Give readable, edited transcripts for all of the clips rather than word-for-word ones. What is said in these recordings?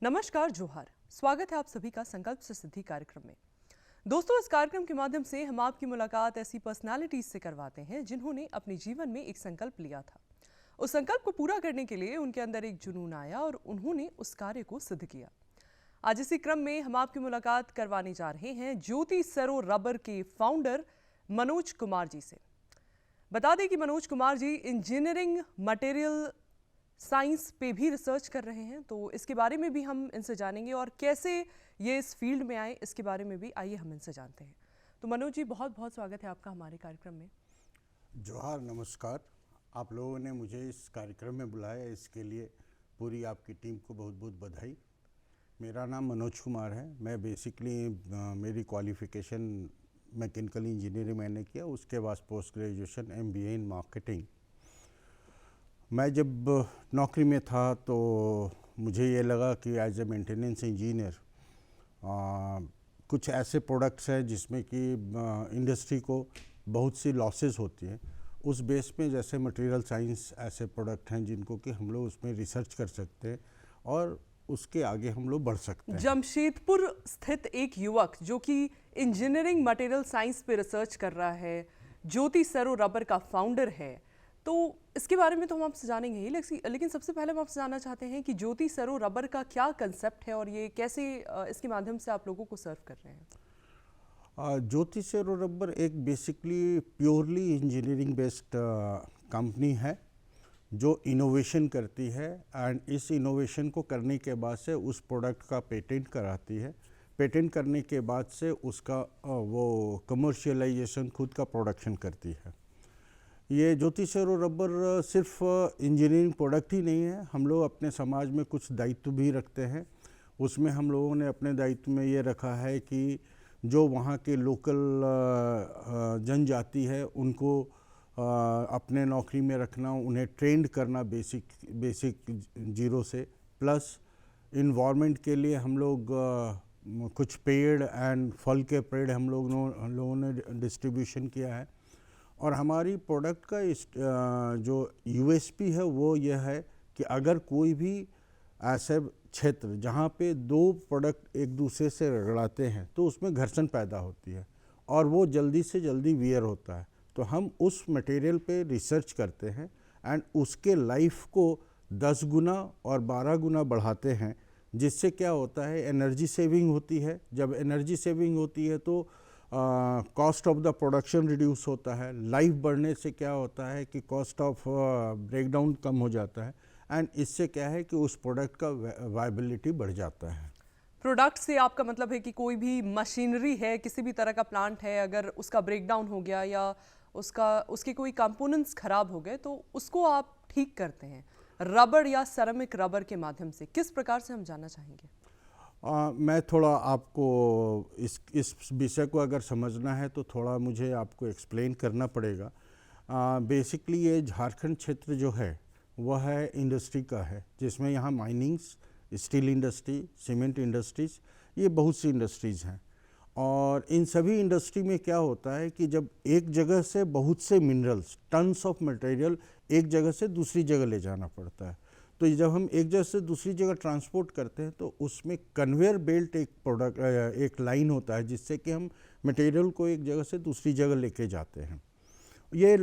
नमस्कार, जोहार। स्वागत है आप सभी का संकल्प से सिद्धि कार्यक्रम में। दोस्तों, इस कार्यक्रम के माध्यम से हम आपकी मुलाकात ऐसी पर्सनालिटीज से करवाते हैं जिन्होंने अपने जीवन में एक संकल्प लिया था। उस संकल्प को पूरा करने के लिए उनके अंदर एक जुनून आया और उन्होंने उस कार्य को सिद्ध किया। आज इसी क्रम में हम आपकी मुलाकात करवाने जा रहे हैं ज्योति सरो रबर के फाउंडर मनोज कुमार जी से। बता दें कि Manoj Kumar ji engineering material science पे भी रिसर्च कर रहे हैं, तो इसके बारे में भी हम इनसे जानेंगे और कैसे ये इस फील्ड में आए इसके बारे में भी आइए हम इनसे जानते हैं। तो मनोज जी, बहुत बहुत स्वागत है आपका हमारे कार्यक्रम में। जोहार, नमस्कार। आप लोगों ने मुझे इस कार्यक्रम में बुलाया, इसके लिए पूरी आपकी टीम को बहुत बहुत बधाई। मेरा नाम मनोज कुमार है। मैं बेसिकली मेरी क्वालिफ़िकेशन मैकेनिकल इंजीनियरिंग मैंने किया, उसके बाद post graduation MBA in marketing. मैं जब नौकरी में था तो मुझे ये लगा कि एज ए मेंटेनेंस इंजीनियर कुछ ऐसे प्रोडक्ट्स हैं जिसमें कि इंडस्ट्री को बहुत सी लॉसेस होती हैं। उस बेस में जैसे मटेरियल साइंस ऐसे प्रोडक्ट हैं जिनको कि हम लोग उसमें रिसर्च कर सकते हैं और उसके आगे हम लोग बढ़ सकते हैं। जमशेदपुर स्थित एक युवक जो कि इंजीनियरिंग मटेरियल साइंस पे रिसर्च कर रहा है, ज्योति सरो रबर का फाउंडर है, तो इसके बारे में तो हम आपसे जानेंगे ही, लेकिन सबसे पहले हम आपसे जानना चाहते हैं कि ज्योति सरो रबर का क्या कंसेप्ट है और ये कैसे इसके माध्यम से आप लोगों को सर्व कर रहे हैं। ज्योति सरो रबर एक basically purely engineering based company है जो इनोवेशन करती है एंड इस इनोवेशन को करने के बाद से उस प्रोडक्ट का पेटेंट कराती है। पेटेंट करने के बाद से उसका वो कमर्शियलाइजेशन खुद का प्रोडक्शन करती है। ये ज्योति सरो रबर सिर्फ इंजीनियरिंग प्रोडक्ट ही नहीं है, हम लोग अपने समाज में कुछ दायित्व भी रखते हैं। उसमें हम लोगों ने अपने दायित्व में ये रखा है कि जो वहाँ के लोकल जनजाति है उनको अपने नौकरी में रखना, उन्हें ट्रेंड करना बेसिक जीरो से, प्लस इन्वायरमेंट के लिए हम लोग कुछ पेड़ एंड फल के पेड़ हम लोगों ने डिस्ट्रीब्यूशन किया है। और हमारी प्रोडक्ट का जो USP है वो यह है कि अगर कोई भी ऐसे क्षेत्र जहाँ पे दो प्रोडक्ट एक दूसरे से रगड़ाते हैं तो उसमें घर्षण पैदा होती है और वो जल्दी से जल्दी वियर होता है, तो हम उस मटेरियल पे रिसर्च करते हैं एंड उसके लाइफ को 10 गुना और 12 गुना बढ़ाते हैं, जिससे क्या होता है एनर्जी सेविंग होती है। जब एनर्जी सेविंग होती है तो cost of the production reduce होता है। लाइफ बढ़ने से क्या होता है कि कॉस्ट ऑफ ब्रेकडाउन कम हो जाता है एंड इससे क्या है कि उस प्रोडक्ट का वायबिलिटी बढ़ जाता है। प्रोडक्ट से आपका मतलब है कि कोई भी मशीनरी है, किसी भी तरह का प्लांट है, अगर उसका ब्रेकडाउन हो गया या उसके कोई कंपोनेंट्स खराब हो गए तो उसको आप ठीक करते हैं रबर या सेरामिक रबर के माध्यम से। किस प्रकार से हम जानना चाहेंगे? मैं थोड़ा आपको इस विषय को अगर समझना है तो थोड़ा मुझे आपको एक्सप्लेन करना पड़ेगा। बेसिकली ये झारखंड क्षेत्र जो है वह है इंडस्ट्री का है, जिसमें यहाँ minings, steel industry, cement industries, ये बहुत सी इंडस्ट्रीज़ हैं। और इन सभी इंडस्ट्री में क्या होता है कि जब एक जगह से बहुत से मिनरल्स, टन्स ऑफ मटेरियल एक जगह से दूसरी जगह ले जाना पड़ता है, तो जब हम एक जगह से दूसरी जगह ट्रांसपोर्ट करते हैं तो उसमें कन्वेयर बेल्ट एक लाइन होता है जिससे कि हम मटेरियल को एक जगह से दूसरी जगह लेके जाते हैं। ये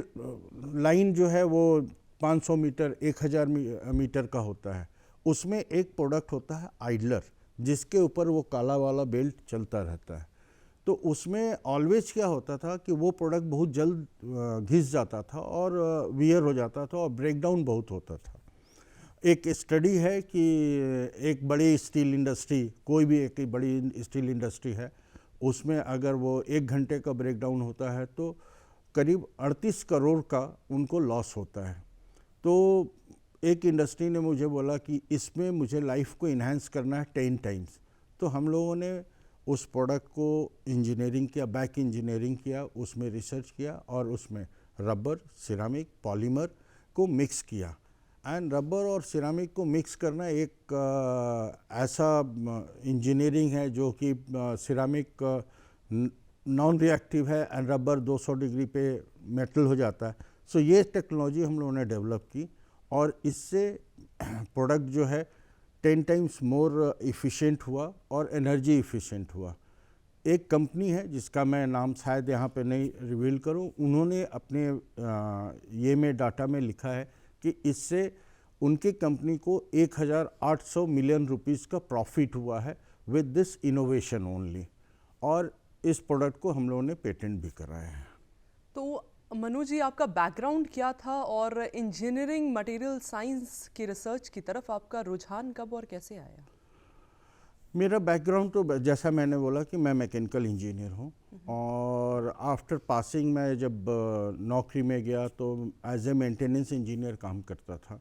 लाइन जो है वो 500 मीटर 1000 मीटर का होता है। उसमें एक प्रोडक्ट होता है आइडलर, जिसके ऊपर वो काला वाला बेल्ट चलता रहता है। तो उसमें ऑलवेज क्या होता था कि वो प्रोडक्ट बहुत जल्द घिस जाता था और वियर हो जाता था और ब्रेकडाउन बहुत होता था। एक स्टडी है कि एक बड़ी स्टील इंडस्ट्री, कोई भी एक बड़ी स्टील इंडस्ट्री है, उसमें अगर वो 1 घंटे का ब्रेकडाउन होता है तो करीब 38 करोड़ का उनको लॉस होता है। तो एक इंडस्ट्री ने मुझे बोला कि इसमें मुझे लाइफ को इन्हांस करना है 10 टाइम्स। तो हम लोगों ने उस प्रोडक्ट को इंजीनियरिंग किया, बैक इंजीनियरिंग किया, उसमें रिसर्च किया और उसमें रबर, सिरामिक, पॉलीमर को मिक्स किया। एंड रबर और सिरामिक को मिक्स करना एक ऐसा इंजीनियरिंग है जो कि सिरामिक नॉन रिएक्टिव है एंड रबर 200 डिग्री पे मेटल हो जाता है। सो ये टेक्नोलॉजी हम लोगों ने डेवलप की और इससे प्रोडक्ट जो है 10 टाइम्स मोर इफ़िशेंट हुआ और एनर्जी इफ़िशेंट हुआ। एक कंपनी है जिसका मैं नाम शायद यहाँ पे नहीं रिवील करूँ, उन्होंने अपने ये में डाटा में लिखा है कि इससे उनके कंपनी को 1800 मिलियन रुपीस का प्रॉफिट हुआ है विद दिस इनोवेशन ओनली, और इस प्रोडक्ट को हम लोगों ने पेटेंट भी कराया है। तो मनु जी, आपका बैकग्राउंड क्या था और इंजीनियरिंग मटेरियल साइंस की रिसर्च की तरफ आपका रुझान कब और कैसे आया? मेरा बैकग्राउंड तो जैसा मैंने बोला कि मैं मैकेनिकल इंजीनियर हूँ, और आफ्टर पासिंग मैं जब नौकरी में गया तो एज ए मेंटेनेंस इंजीनियर काम करता था।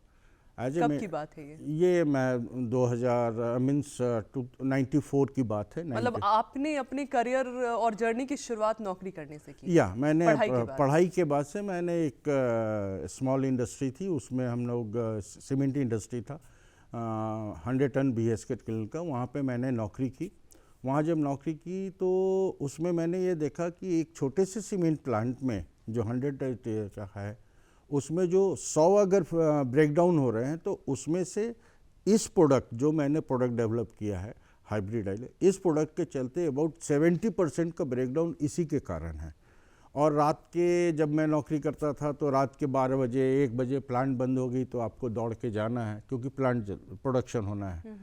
कब की बात है ये? ये मैं 2000 मीन्स 94 की बात है। मतलब आपने अपने करियर और जर्नी की शुरुआत नौकरी करने से की? या मैंने पढ़ाई के बाद से मैंने एक स्मॉल इंडस्ट्री थी, उसमें हम लोग सीमेंट इंडस्ट्री था, 100 टन BSK किल का, वहाँ पे मैंने नौकरी की। वहाँ जब नौकरी की तो उसमें मैंने ये देखा कि एक छोटे से सीमेंट प्लांट में जो 100 टन का है, उसमें जो 100 अगर ब्रेकडाउन हो रहे हैं तो उसमें से इस प्रोडक्ट जो मैंने प्रोडक्ट डेवलप किया है हाइब्रिड ऑयल, इस प्रोडक्ट के चलते अबाउट 70% का ब्रेकडाउन इसी के कारण है। और रात के जब मैं नौकरी करता था तो रात के 12 बजे 1 बजे प्लांट बंद हो गई तो आपको दौड़ के जाना है क्योंकि प्लांट प्रोडक्शन होना है।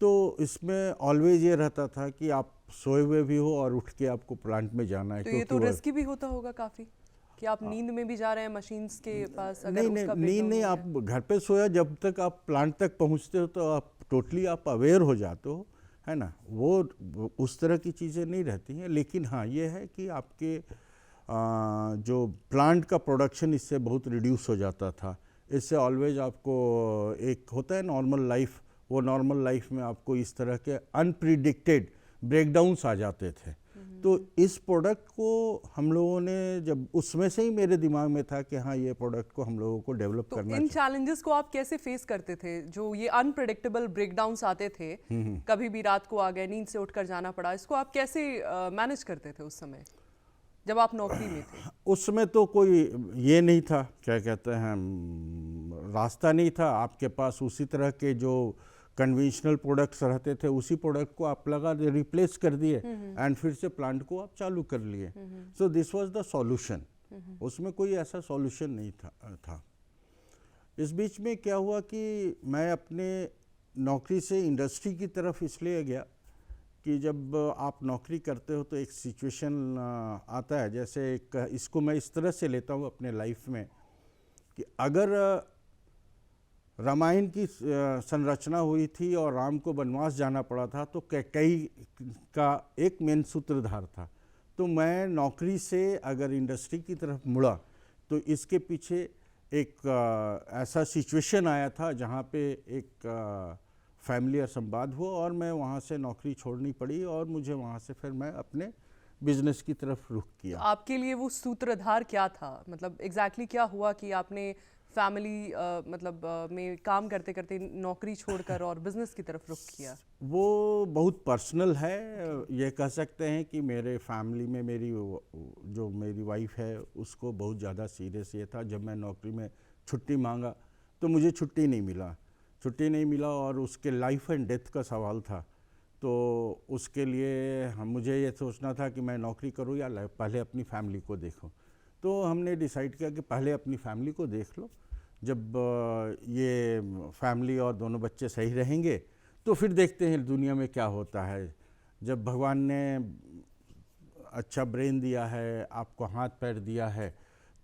तो इसमें ऑलवेज ये रहता था कि आप सोए हुए भी हो और उठ के आपको प्लांट में जाना है। तो ये तो रिस्की भी होता होगा काफ़ी कि आप नींद में भी जा रहे हैं मशीन्स के पास, अगर नहीं उसका नींद नहीं, आप घर पे सोया, जब तक आप प्लांट तक पहुंचते हो तो आप टोटली आप अवेयर हो जाते हो, है ना। वो उस तरह की चीज़ें नहीं रहती हैं, लेकिन हाँ ये है कि आपके जो प्लांट का प्रोडक्शन इससे बहुत रिड्यूस हो जाता था। इससे ऑलवेज आपको एक होता है नॉर्मल लाइफ, वो नॉर्मल लाइफ में आपको इस तरह के अनप्रिडिक्टेड ब्रेकडाउन्स आ जाते थे। तो इस प्रोडक्ट को हम लोगों ने जब उसमें से ही मेरे दिमाग में था कि हाँ ये प्रोडक्ट को हम लोगों को डेवलप तो करना इन चैलेंजेस को आप कैसे फेस करते थे, जो ये अनप्रेडिक्टेबल ब्रेकडाउन्स आते थे, कभी भी रात को आ गए, नींद से उठकर जाना पड़ा, इसको आप कैसे मैनेज करते थे उस समय जब आप नौकरी में थे? उस समय तो कोई ये नहीं था, क्या कहते हैं, रास्ता नहीं था आपके पास। उसी तरह के जो कन्वेंशनल प्रोडक्ट्स रहते थे उसी प्रोडक्ट को आप लगा दे, रिप्लेस कर दिए एंड फिर से प्लांट को आप चालू कर लिए। So this was the solution. उसमें कोई ऐसा सॉल्यूशन नहीं था। इस बीच में क्या हुआ कि मैं अपने नौकरी से इंडस्ट्री की तरफ इसलिए गया कि जब आप नौकरी करते हो तो एक सिचुएशन आता है, जैसे एक इसको मैं इस तरह से लेता हूँ अपने लाइफ में कि अगर रामायण की संरचना हुई थी और राम को वनवास जाना पड़ा था तो कैकेयी का एक मेन सूत्रधार था। तो मैं नौकरी से अगर इंडस्ट्री की तरफ मुड़ा तो इसके पीछे एक ऐसा सिचुएशन आया था जहाँ पे एक फैमिली संवाद हुआ और मैं वहाँ से नौकरी छोड़नी पड़ी और मुझे वहाँ से फिर मैं अपने बिजनेस की तरफ रुख किया। तो आपके लिए वो सूत्रधार क्या था, मतलब एग्जैक्टली क्या हुआ कि आपने फैमिली में काम करते करते नौकरी छोड़कर और बिजनेस की तरफ रुख किया? वो बहुत पर्सनल है। ये कह सकते हैं कि मेरे फैमिली में जो मेरी वाइफ है उसको बहुत ज़्यादा सीरियस ये था। जब मैं नौकरी में छुट्टी मांगा तो मुझे छुट्टी नहीं मिला और उसके लाइफ एंड डेथ का सवाल था। तो उसके लिए मुझे ये सोचना था कि मैं नौकरी करूँ या पहले अपनी फैमिली को देखूँ। तो हमने डिसाइड किया कि पहले अपनी फैमिली को देख लो, जब ये फैमिली और दोनों बच्चे सही रहेंगे तो फिर देखते हैं दुनिया में क्या होता है। जब भगवान ने अच्छा ब्रेन दिया है, आपको हाथ पैर दिया है,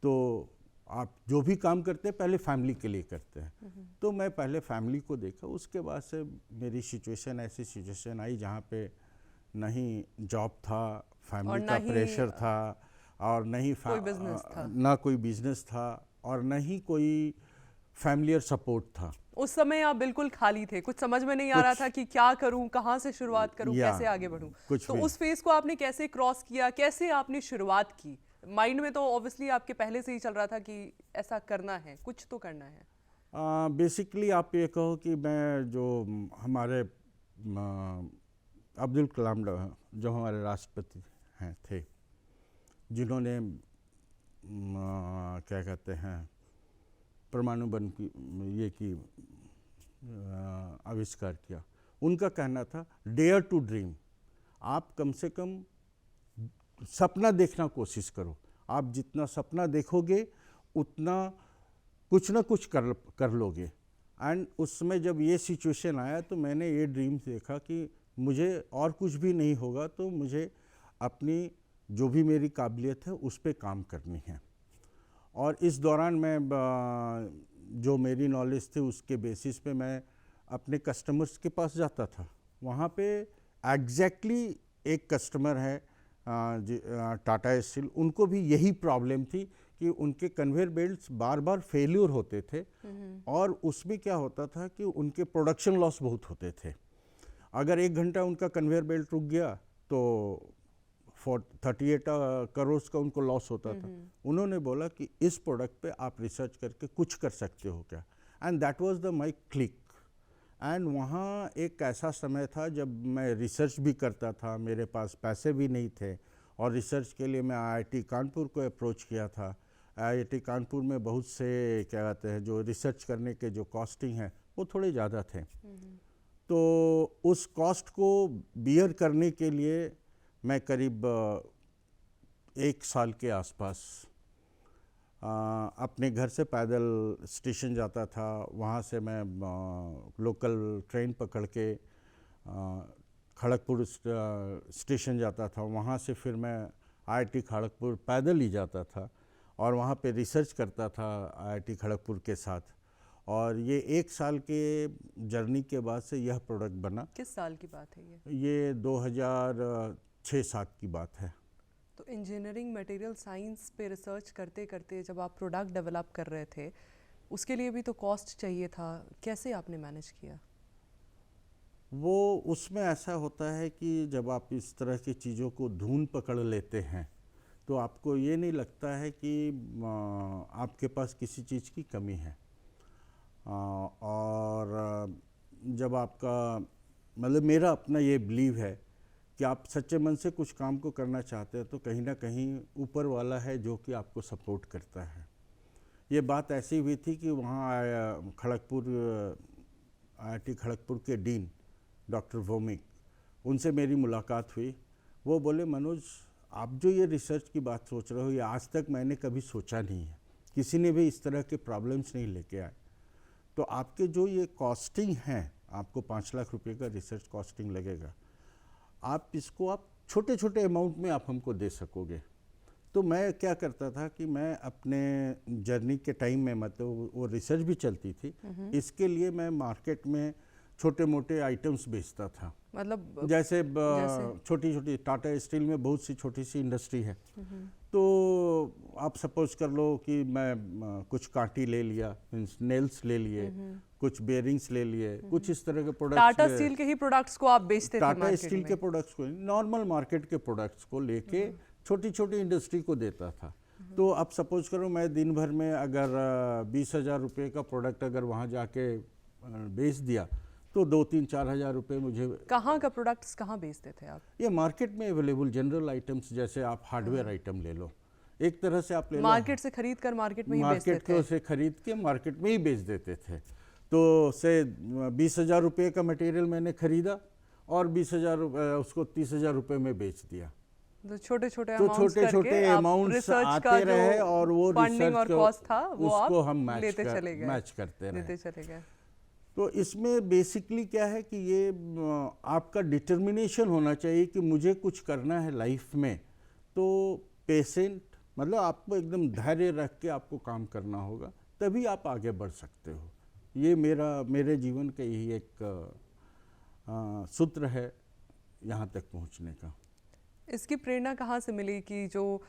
तो आप जो भी काम करते हैं पहले फैमिली के लिए करते हैं। तो मैं पहले फैमिली को देखा, उसके बाद से मेरी ऐसी सिचुएशन आई जहाँ पे नहीं जॉब था, फैमिली का प्रेशर था और नहीं कोई बिजनेस था और नहीं कोई फैमिलियर सपोर्ट था। उस समय आप बिल्कुल खाली थे, कुछ समझ में नहीं आ रहा था कि क्या करूं, कहां से शुरुआत करूं, कैसे आगे बढ़ूं। तो उस फेज को आपने कैसे क्रॉस किया, कैसे आपने शुरुआत की? माइंड में तो ऑब्वियसली आपके पहले से ही चल रहा था कि ऐसा करना है, कुछ तो करना है। बेसिकली आप ये कहो कि मैं जो हमारे अब्दुल कलाम जो हमारे राष्ट्रपति हैं थे, जिन्होंने क्या कहते हैं परमाणु बम की आविष्कार किया। उनका कहना था डेयर टू ड्रीम, आप कम से कम सपना देखना कोशिश करो, आप जितना सपना देखोगे उतना कुछ ना कुछ कर लोगे। एंड उस समय जब ये सिचुएशन आया तो मैंने ये ड्रीम देखा कि मुझे और कुछ भी नहीं होगा तो मुझे अपनी जो भी मेरी काबिलियत है उस पर काम करनी है। और इस दौरान मैं जो मेरी नॉलेज थी उसके बेसिस पे मैं अपने कस्टमर्स के पास जाता था। वहाँ पे एग्जैक्टली एक कस्टमर है टाटा स्टील, उनको भी यही प्रॉब्लम थी कि उनके कन्वेयर बेल्ट्स बार बार फेल्यूर होते थे और उसमें क्या होता था कि उनके प्रोडक्शन लॉस बहुत होते थे। अगर 1 घंटा उनका कन्वेयर बेल्ट रुक गया तो 38 करोड़ का उनको लॉस होता था। उन्होंने बोला कि इस प्रोडक्ट पे आप रिसर्च करके कुछ कर सकते हो क्या, and that was the my click. And वहाँ एक ऐसा समय था जब मैं रिसर्च भी करता था, मेरे पास पैसे भी नहीं थे और रिसर्च के लिए मैं आईआईटी कानपुर को अप्रोच किया था। आईआईटी कानपुर में बहुत से क्या कहते हैं जो रिसर्च करने के जो कॉस्टिंग है वो थोड़े ज़्यादा थे। तो उस कॉस्ट को बियर करने के लिए मैं करीब 1 साल के आसपास अपने घर से पैदल स्टेशन जाता था। वहाँ से मैं लोकल ट्रेन पकड़ के खड़गपुर स्टेशन जाता था। वहाँ से फिर मैं आईआईटी खड़गपुर पैदल ही जाता था और वहाँ पे रिसर्च करता था आईआईटी खड़गपुर के साथ। और ये 1 साल के जर्नी के बाद से यह प्रोडक्ट बना। किस साल की बात है ये? ये 2006-07 की बात है। तो इंजीनियरिंग मटेरियल साइंस पे रिसर्च करते करते जब आप प्रोडक्ट डेवलप कर रहे थे उसके लिए भी तो कॉस्ट चाहिए था, कैसे आपने मैनेज किया? वो उसमें ऐसा होता है कि जब आप इस तरह की चीज़ों को धून पकड़ लेते हैं तो आपको ये नहीं लगता है कि आपके पास किसी चीज़ की कमी है। और जब आपका मतलब मेरा अपना ये बिलीव है कि आप सच्चे मन से कुछ काम को करना चाहते हैं तो कहीं ना कहीं ऊपर वाला है जो कि आपको सपोर्ट करता है। ये बात ऐसी हुई थी कि वहाँ खड़गपुर आईआईटी खड़गपुर के डीन डॉक्टर भौमिक, उनसे मेरी मुलाकात हुई। वो बोले मनोज, आप जो ये रिसर्च की बात सोच रहे हो ये आज तक मैंने कभी सोचा नहीं है, किसी ने भी इस तरह के प्रॉब्लम्स नहीं लेके आए। तो आपके जो ये कॉस्टिंग है, आपको 5 लाख रुपए का रिसर्च कॉस्टिंग लगेगा, आप इसको आप छोटे छोटे अमाउंट में आप हमको दे सकोगे। तो मैं क्या करता था कि मैं अपने जर्नी के टाइम में मतलब वो रिसर्च भी चलती थी, इसके लिए मैं मार्केट में छोटे मोटे आइटम्स बेचता था। मतलब जैसे छोटी छोटी टाटा स्टील में बहुत सी छोटी सी इंडस्ट्री है। तो आप सपोज कर लो कि मैं कुछ कांटी ले लिया, नेल्स ले लिए, कुछ बेयरिंग्स ले लिए, कुछ इस तरह के प्रोडक्ट्स। टाटा स्टील के ही प्रोडक्ट्स को आप बेचते थे टाटा मार्केट स्टील में? के प्रोडक्ट्स को, नॉर्मल मार्केट के प्रोडक्ट्स को लेके छोटी छोटी इंडस्ट्री को देता था। तो आप सपोज करो मैं दिन भर में अगर 20,000 रुपये का प्रोडक्ट अगर वहाँ जाके बेच दिया तो 2-3-4 हज़ार रुपये मुझे। कहाँ का प्रोडक्ट्स कहाँ बेचते थे आप? ये मार्केट में अवेलेबल जनरल आइटम्स, जैसे आप हार्डवेयर आइटम ले लो, एक तरह से आप ले लो मार्केट से खरीद कर मार्केट में ही बेचते मार्केट थे? से खरीद के मार्केट में ही बेच देते थे। तो से 20,000 रुपये का मटेरियल मैंने खरीदा और 20,000 उसको 30,000 रुपये में बेच दिया। तो छोटे छोटे तो छोटे छोटे अमाउंट्स आते रहे और वो फंडिंग और कॉस्ट था वो उसको आप हम लेते चले गए, मैच करते रहे। लेते चले गए। तो इसमें बेसिकली क्या है कि ये आपका डिटर्मिनेशन होना चाहिए कि मुझे कुछ करना है लाइफ में। तो पेशेंट मतलब आपको एकदम धैर्य रख के आपको काम करना होगा, तभी आप आगे बढ़ सकते हो। ये मेरे जीवन का यही एक सूत्र है यहाँ तक पहुँचने का। इसकी प्रेरणा कहाँ से मिली कि जो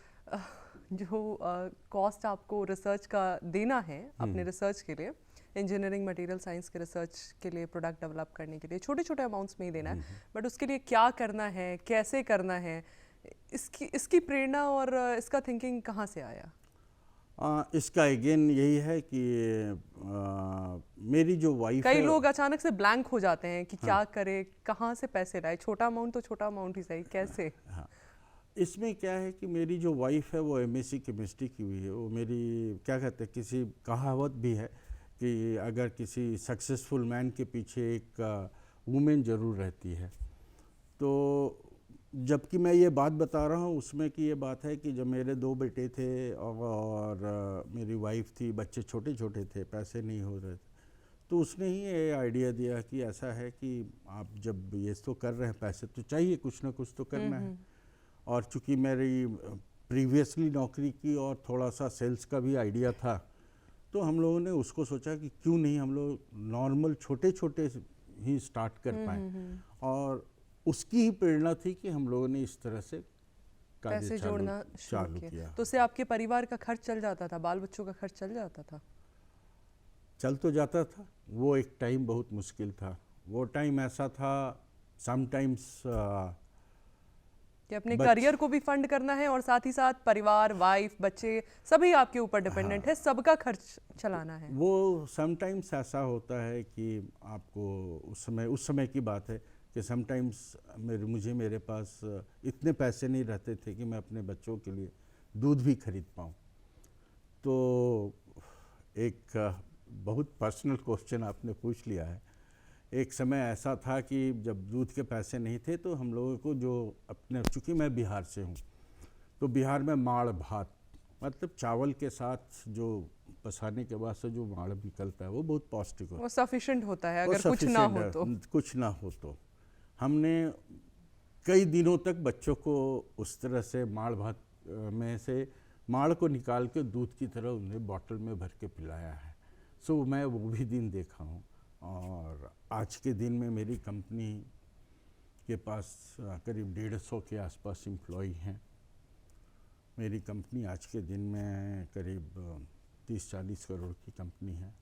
कॉस्ट आपको रिसर्च का देना है अपने रिसर्च के लिए, इंजीनियरिंग मटेरियल साइंस के रिसर्च के लिए, प्रोडक्ट डेवलप करने के लिए छोटे छोटे अमाउंट्स में ही देना है, बट उसके लिए क्या करना है, कैसे करना है, इसकी प्रेरणा और इसका थिंकिंग कहाँ से आया? इसका अगेन यही है कि मेरी जो वाइफ है, कई लोग अचानक से ब्लैंक हो जाते हैं कि क्या करे, कहाँ से पैसे लाए, छोटा अमाउंट तो छोटा अमाउंट ही सही, कैसे? हाँ, इसमें क्या है कि मेरी जो वाइफ है वो एमएससी केमिस्ट्री की हुई है। वो मेरी क्या कहते हैं, किसी कहावत भी है कि अगर किसी सक्सेसफुल मैन के पीछे एक वुमेन ज़रूर रहती है। तो जबकि मैं ये बात बता रहा हूँ उसमें कि ये बात है कि जब मेरे 2 बेटे थे और मेरी वाइफ थी, बच्चे छोटे छोटे थे, पैसे नहीं हो रहे थे, तो उसने ही ये आइडिया दिया कि ऐसा है कि आप जब ये तो कर रहे हैं, पैसे तो चाहिए, कुछ ना कुछ तो करना है। और चूँकि मेरी प्रीवियसली नौकरी की और थोड़ा सा सेल्स का भी आइडिया था, तो हम लोगों ने उसको सोचा कि क्यों नहीं हम लोग नॉर्मल छोटे छोटे ही स्टार्ट कर पाएँ। और उसकी ही प्रेरणा थी कि हम लोगों ने इस तरह से पैसे जोड़ना शुरू चालू किया। किया। तो उससे आपके परिवार का खर्च चल जाता था, बाल बच्चों का खर्च चल जाता था? चल तो जाता था। वो एक टाइम बहुत मुश्किल था। वो टाइम ऐसा था समटाइम्स कि अपने करियर को भी फंड करना है और साथ ही साथ परिवार, वाइफ, बच्चे सभी आपके ऊपर डिपेंडेंट है, सबका खर्च चलाना है। वो समटाइम्स ऐसा होता है कि आपको उस समय की बात है कि समटाइम्स मुझे मेरे पास इतने पैसे नहीं रहते थे कि मैं अपने बच्चों के लिए दूध भी खरीद पाऊँ। तो एक बहुत पर्सनल क्वेश्चन आपने पूछ लिया है। एक समय ऐसा था कि जब दूध के पैसे नहीं थे तो हम लोगों को जो अपने, चूँकि मैं बिहार से हूँ, तो बिहार में माड़ भात, मतलब चावल के साथ जो पसाने के बाद से जो माड़ निकलता है वो बहुत पौष्टिक होता है, वो सफिशिएंट होता है वो अगर कुछ ना हो sufficient तो। है, कुछ ना हो तो। हमने कई दिनों तक बच्चों को उस तरह से माड़ भात में से माड़ को निकाल के दूध की तरह उन्हें बॉटल में भर के पिलाया है। सो मैं वो भी दिन देखा हूँ। और आज के दिन में मेरी कंपनी के पास करीब 150 के आसपास एम्प्लॉई हैं। मेरी कंपनी आज के दिन में करीब 30-40 करोड़ की कंपनी है।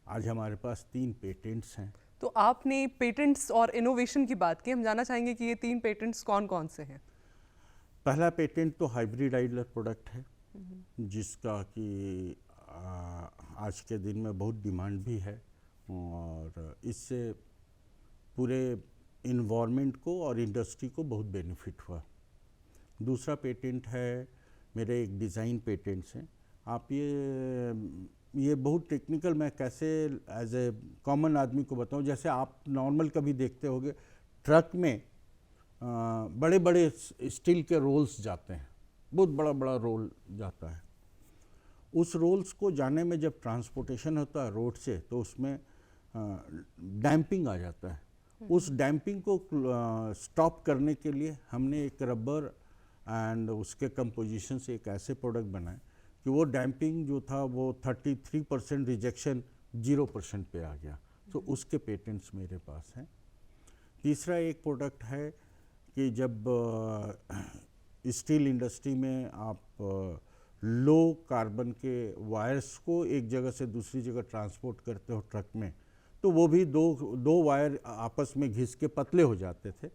आज हमारे पास 3 पेटेंट्स हैं। तो आपने पेटेंट्स और इनोवेशन की बात की, हम जानना चाहेंगे कि ये 3 पेटेंट्स कौन कौन से हैं? पहला पेटेंट तो हाइब्रिड आइडलर प्रोडक्ट है, जिसका कि आज के दिन में बहुत डिमांड भी है और इससे पूरे इन्वायरमेंट को और इंडस्ट्री को बहुत बेनिफिट हुआ। दूसरा पेटेंट है, मेरे एक डिज़ाइन पेटेंट्स हैं। आप ये बहुत टेक्निकल, मैं कैसे एज ए कॉमन आदमी को बताऊं। जैसे आप नॉर्मल कभी देखते होंगे ट्रक में बड़े बड़े स्टील के रोल्स जाते हैं, बहुत बड़ा बड़ा रोल जाता है। उस रोल्स को जाने में जब ट्रांसपोर्टेशन होता है रोड से, तो उसमें डैम्पिंग आ जाता है। उस डैम्पिंग को स्टॉप करने के लिए हमने एक रबर एंड उसके कंपोजिशन से एक ऐसे प्रोडक्ट बनाए कि वो डैम्पिंग जो था वो 33% रिजेक्शन 0% पे आ गया। तो उसके पेटेंट्स मेरे पास हैं। तीसरा एक प्रोडक्ट है कि जब स्टील इंडस्ट्री में आप लो कार्बन के वायर्स को एक जगह से दूसरी जगह ट्रांसपोर्ट करते हो ट्रक में, तो वो भी दो वायर आपस में घिस के पतले हो जाते थे।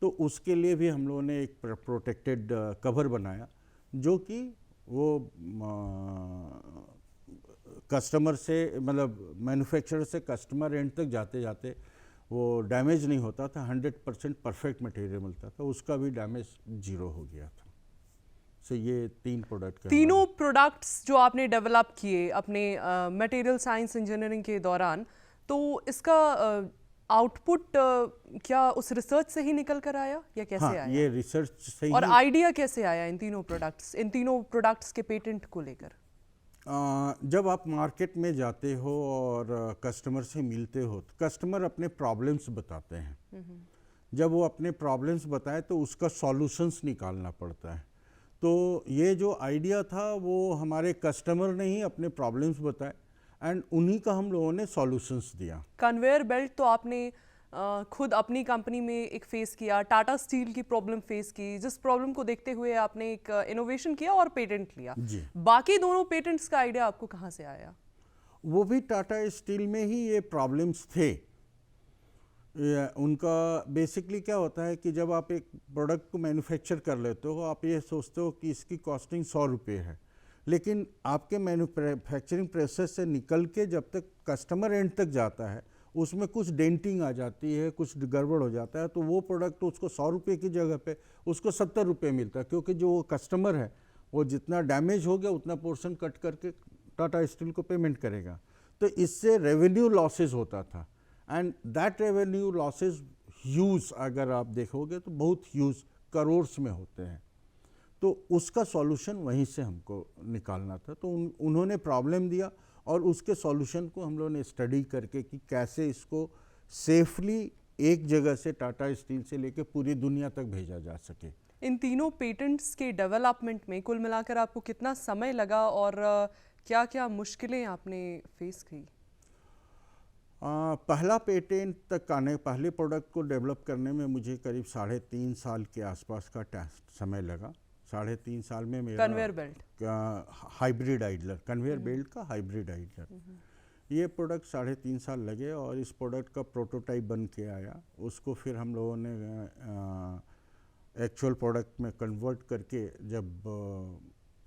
तो उसके लिए भी हम लोगों ने एक प्रोटेक्टेड कवर बनाया, जो कि वो कस्टमर से, मतलब मैन्युफैक्चरर से कस्टमर एंड तक जाते जाते वो डैमेज नहीं होता था, 100% परफेक्ट मटेरियल मिलता था, उसका भी डैमेज 0 हो गया था। सो ये 3 प्रोडक्ट, तीनों प्रोडक्ट्स जो आपने डेवलप किए अपने मटेरियल साइंस इंजीनियरिंग के दौरान, तो इसका आउटपुट क्या उस रिसर्च से ही निकल कर आया या कैसे आया? ये रिसर्च से और ही। आइडिया कैसे आया इन तीनों प्रोडक्ट्स के पेटेंट को लेकर? जब आप मार्केट में जाते हो और कस्टमर से मिलते हो, तो कस्टमर अपने प्रॉब्लम्स बताते हैं। जब वो अपने प्रॉब्लम्स बताए तो उसका सॉल्यूशंस निकालना पड़ता है। तो ये जो आइडिया था वो हमारे कस्टमर ने ही अपने प्रॉब्लम्स बताए एंड उन्हीं का हम लोगों ने सॉल्यूशंस दिया। कन्वेयर बेल्ट तो आपने खुद अपनी कंपनी में एक फेस किया, टाटा स्टील की प्रॉब्लम फेस की, जिस प्रॉब्लम को देखते हुए आपने एक इनोवेशन किया और पेटेंट लिया। जी। बाकी दोनों पेटेंट्स का आइडिया आपको कहाँ से आया? वो भी टाटा स्टील में ही ये प्रॉब्लम्स थे। उनका बेसिकली क्या होता है कि जब आप एक प्रोडक्ट को मैन्युफैक्चर कर लेते हो, आप ये सोचते हो कि इसकी कॉस्टिंग 100 रुपये है, लेकिन आपके मैन्युफैक्चरिंग प्रोसेस से निकल के जब तक कस्टमर एंड तक जाता है, उसमें कुछ डेंटिंग आ जाती है, कुछ गड़बड़ हो जाता है, तो वो प्रोडक्ट उसको 100 रुपये की जगह पे उसको 70 रुपये मिलता है, क्योंकि जो कस्टमर है वो जितना डैमेज हो गया उतना पोर्शन कट करके टाटा स्टील को पेमेंट करेगा। तो इससे रेवेन्यू लॉसेस होता था, and that revenue losses huge, अगर आप देखोगे तो बहुत ह्यूज करोड़्स में होते हैं। तो उसका सॉल्यूशन वहीं से हमको निकालना था। तो उन्होंने प्रॉब्लम दिया और उसके सॉल्यूशन को हम लोगों ने स्टडी करके कि कैसे इसको सेफली एक जगह से टाटा स्टील से लेके पूरी दुनिया तक भेजा जा सके। इन तीनों पेटेंट्स के डेवलपमेंट में कुल मिलाकर आपको कितना समय लगा और क्या-क्या मुश्किलें आपने फेस की? पहला पेटेंट तक आने, पहले प्रोडक्ट को डेवलप करने में मुझे करीब 3.5 साल के आसपास का समय लगा। 3.5 साल में मेरा conveyor belt hybrid idler, conveyor belt का हाइब्रिड आइडलर, ये प्रोडक्ट 3.5 साल लगे और इस प्रोडक्ट का प्रोटोटाइप बन के आया। उसको फिर हम लोगों ने एक्चुअल प्रोडक्ट में कन्वर्ट करके जब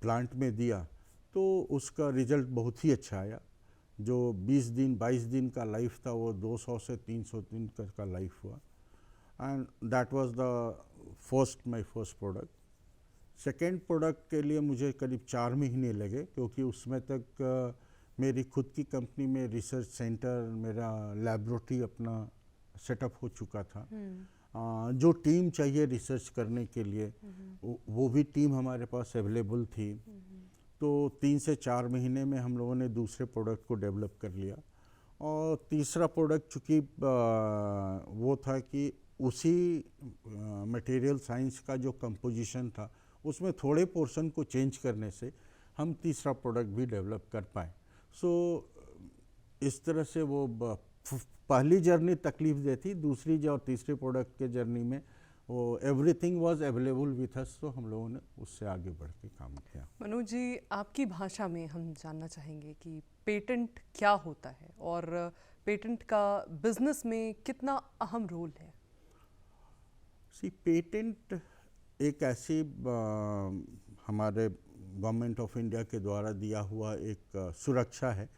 प्लांट में दिया तो उसका रिजल्ट बहुत ही अच्छा आया। जो 20 दिन 22 दिन का लाइफ था वो 200 से 300 दिन का लाइफ हुआ, and that was the my first product. Second product के लिए मुझे करीब 4 महीने लगे, क्योंकि उसमें तक मेरी खुद की कंपनी में रिसर्च सेंटर, मेरा लैबोरेटरी अपना सेटअप हो चुका था। जो टीम चाहिए रिसर्च करने के लिए वो भी टीम हमारे पास अवेलेबल थी। तो 3 से 4 महीने में हम लोगों ने दूसरे प्रोडक्ट को डेवलप कर लिया। और तीसरा प्रोडक्ट चूँकि वो था कि उसी मटेरियल साइंस का जो कंपोजिशन था उसमें थोड़े पोर्शन को चेंज करने से हम तीसरा प्रोडक्ट भी डेवलप कर पाए। सो इस तरह से वो पहली जर्नी तकलीफ दे थी, दूसरी और तीसरे प्रोडक्ट के जर्नी में वो everything was available with us, तो हम लोगों ने उससे आगे बढ़ के काम किया। मनोज जी, आपकी भाषा में हम जानना चाहेंगे कि पेटेंट क्या होता है और पेटेंट का बिजनेस में कितना अहम रोल है? पेटेंट एक ऐसी हमारे गवर्नमेंट ऑफ इंडिया के द्वारा दिया हुआ एक सुरक्षा है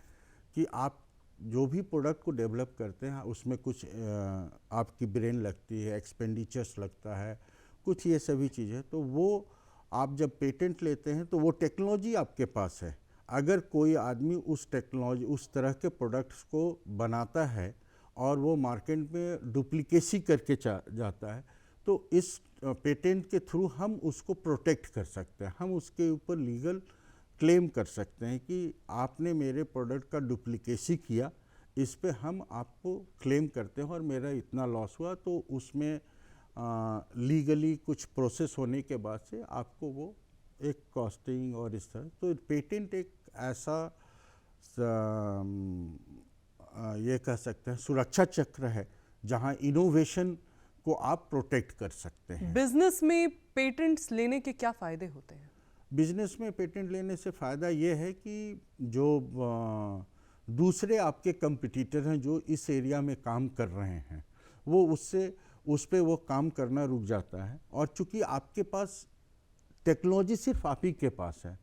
कि आप जो भी प्रोडक्ट को डेवलप करते हैं उसमें कुछ आपकी ब्रेन लगती है, एक्सपेंडिचर्स लगता है, कुछ ये सभी चीज़ें। तो वो आप जब पेटेंट लेते हैं तो वो टेक्नोलॉजी आपके पास है। अगर कोई आदमी उस टेक्नोलॉजी, उस तरह के प्रोडक्ट्स को बनाता है और वो मार्केट में डुप्लीकेसी करके जाता है, तो इस पेटेंट के थ्रू हम उसको प्रोटेक्ट कर सकते हैं। हम उसके ऊपर लीगल क्लेम कर सकते हैं कि आपने मेरे प्रोडक्ट का डुप्लीकेसी किया, इस पे हम आपको क्लेम करते हैं और मेरा इतना लॉस हुआ। तो उसमें लीगली कुछ प्रोसेस होने के बाद से आपको वो एक कॉस्टिंग और इस तरह। तो पेटेंट एक ऐसा ये कह सकते हैं सुरक्षा चक्र है जहां इनोवेशन को आप प्रोटेक्ट कर सकते हैं। बिजनेस में पेटेंट्स लेने के क्या फ़ायदे होते हैं? बिजनेस में पेटेंट लेने से फ़ायदा ये है कि जो दूसरे आपके कंपटीटर हैं जो इस एरिया में काम कर रहे हैं, वो उस पे वो काम करना रुक जाता है। और चूंकि आपके पास टेक्नोलॉजी सिर्फ आप ही के पास है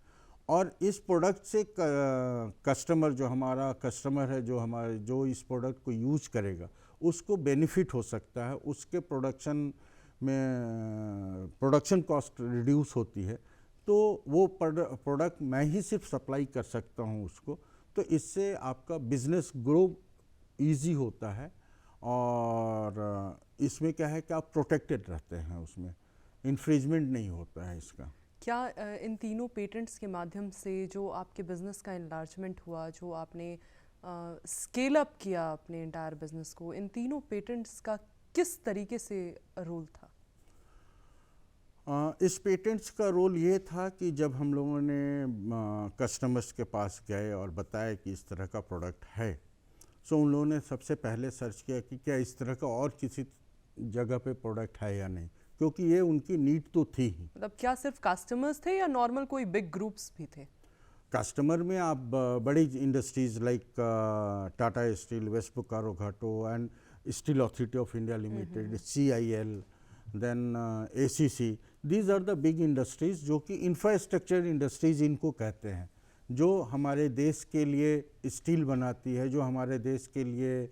और इस प्रोडक्ट से कस्टमर, जो हमारा कस्टमर है, जो इस प्रोडक्ट को यूज करेगा, उसको बेनिफिट हो सकता है, उसके प्रोडक्शन कॉस्ट रिड्यूस होती है। तो वो प्रोडक्ट मैं ही सिर्फ सप्लाई कर सकता हूँ उसको। तो इससे आपका बिजनेस ग्रो इजी होता है और इसमें क्या है कि आप प्रोटेक्टेड रहते हैं, उसमें इन्फ्रिंजमेंट नहीं होता है इसका। क्या इन तीनों पेटेंट्स के माध्यम से जो आपके बिजनेस का एनलार्जमेंट हुआ, जो आपने स्केल अप किया अपने एंटायर बिजनेस को, इन तीनों पेटेंट्स का किस तरीके से रोल था? इस पेटेंट्स का रोल ये था कि जब हम लोगों ने कस्टमर्स के पास गए और बताया कि इस तरह का प्रोडक्ट है, सो उन लोगों ने सबसे पहले सर्च किया कि क्या इस तरह का और किसी जगह पे प्रोडक्ट है या नहीं, क्योंकि ये उनकी नीड तो थी ही। मतलब क्या सिर्फ कस्टमर्स थे या नॉर्मल कोई बिग ग्रुप्स भी थे? कस्टमर में आप बड़ी industries like Tata steel, west Bokaro Ghato and steel authority of India limited, CIL, then ACC, these are the big industries जो कि इंफ्रास्ट्रक्चर इंडस्ट्रीज इनको कहते हैं, जो हमारे देश के लिए स्टील बनाती है, जो हमारे देश के लिए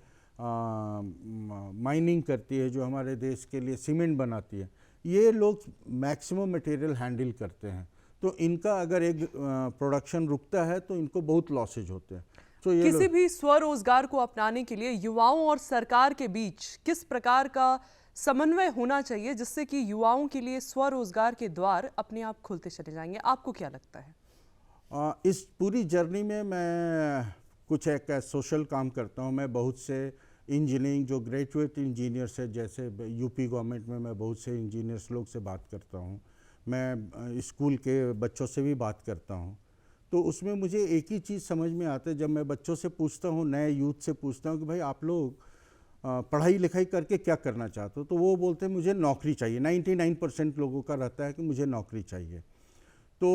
माइनिंग करती है, जो हमारे देश के लिए सीमेंट बनाती है। ये लोग मैक्सिमम मटेरियल हैंडल करते हैं। तो इनका अगर एक प्रोडक्शन रुकता है तो इनको बहुत लॉसेज होते हैं। तो ये किसी भी स्वरोजगार को अपनाने के लिए युवाओं और सरकार के बीच किस प्रकार का समन्वय होना चाहिए जिससे कि युवाओं के लिए स्वरोजगार के द्वार अपने आप खुलते चले जाएंगे, आपको क्या लगता है? इस पूरी जर्नी में मैं कुछ एक सोशल काम करता हूँ। मैं बहुत से इंजीनियरिंग जो ग्रेजुएट इंजीनियर्स है, जैसे यूपी गवर्नमेंट में मैं बहुत से इंजीनियर्स लोग से बात करता हूँ, मैं स्कूल के बच्चों से भी बात करता हूँ। तो उसमें मुझे एक ही चीज़ समझ में आता है, जब मैं बच्चों से पूछता हूँ, नए यूथ से पूछता हूँ कि भाई आप लोग पढ़ाई लिखाई करके क्या करना चाहते हो, तो वो बोलते हैं मुझे नौकरी चाहिए। 99% लोगों का रहता है कि मुझे नौकरी चाहिए। तो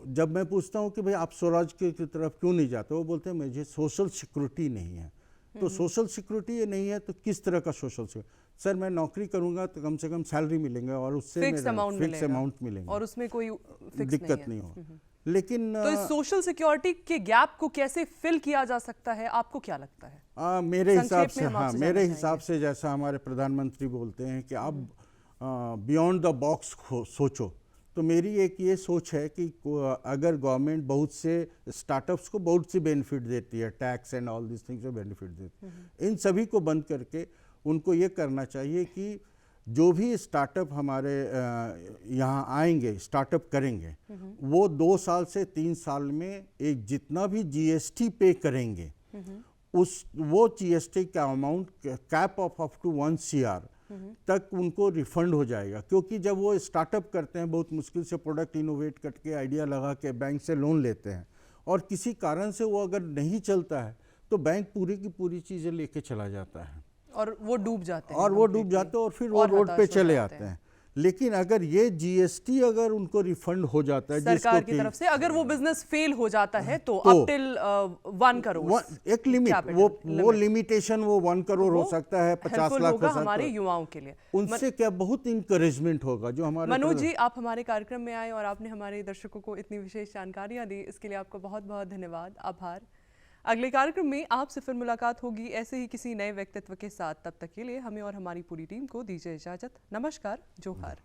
जब मैं पूछता हूँ कि भाई आप स्वराज की तरफ क्यों नहीं जाते, वो बोलते हैं मुझे सोशल सिक्योरिटी नहीं है। तो सोशल सिक्योरिटी ये नहीं है तो किस तरह का सोशल सिक्योरिटी? सर मैं नौकरी करूंगा तो कम से कम सैलरी मिलेंगे और उससे फिक्स अमाउंट मिलेंगे और उसमें कोई फिक्स दिक्कत नहीं हो। लेकिन तो इस सोशल सिक्योरिटी के गैप को कैसे फिल किया जा सकता है, आपको क्या लगता है? मेरे हिसाब संक्षेप से, में हम हाँ, आपसे मेरे जानना हिसाब से जैसा हमारे प्रधानमंत्री बोलते हैं कि आप बियॉन्ड द बॉक्स सोचो, तो मेरी एक ये सोच है कि अगर गवर्नमेंट बहुत से स्टार्टअप्स को बहुत सी बेनिफिट देती है, tax and all this things benefit देती है, इन सभी को बंद करके उनको ये करना चाहिए कि जो भी स्टार्टअप हमारे यहाँ आएंगे, स्टार्टअप करेंगे, वो 2 साल से 3 साल में एक जितना भी जीएसटी पे करेंगे, वो जीएसटी का amount cap off up to 1 CR तक उनको रिफंड हो जाएगा। क्योंकि जब वो स्टार्टअप करते हैं, बहुत मुश्किल से प्रोडक्ट इनोवेट करके आइडिया लगा के बैंक से लोन लेते हैं, और किसी कारण से वो अगर नहीं चलता है तो बैंक पूरी की पूरी चीज़ें लेके चला जाता है और वो डूब जाते हैं और फिर वो रोड पे चले आते हैं। लेकिन अगर ये जीएसटी अगर उनको रिफंड हो जाता है सरकार की तरफ से, अगर वो बिजनेस फेल हो जाता है तो अप टिल 1 करोड़ एक लिमिट, वो लिमिटेशन वो 1 करोड़ हो सकता है, 50 लाख हो सकता है हमारे युवाओं के लिए। उनसे क्या बहुत इंकरेजमेंट होगा जो हमारे। मनोज जी, आप हमारे कार्यक्रम में आए और आपने हमारे दर्शकों को इतनी विशेष जानकारियां दी, इसके लिए आपको बहुत बहुत धन्यवाद, आभार। अगले कार्यक्रम में आपसे फिर मुलाकात होगी ऐसे ही किसी नए व्यक्तित्व के साथ। तब तक के लिए हमें और हमारी पूरी टीम को दीजिए इजाजत। नमस्कार, जोहार।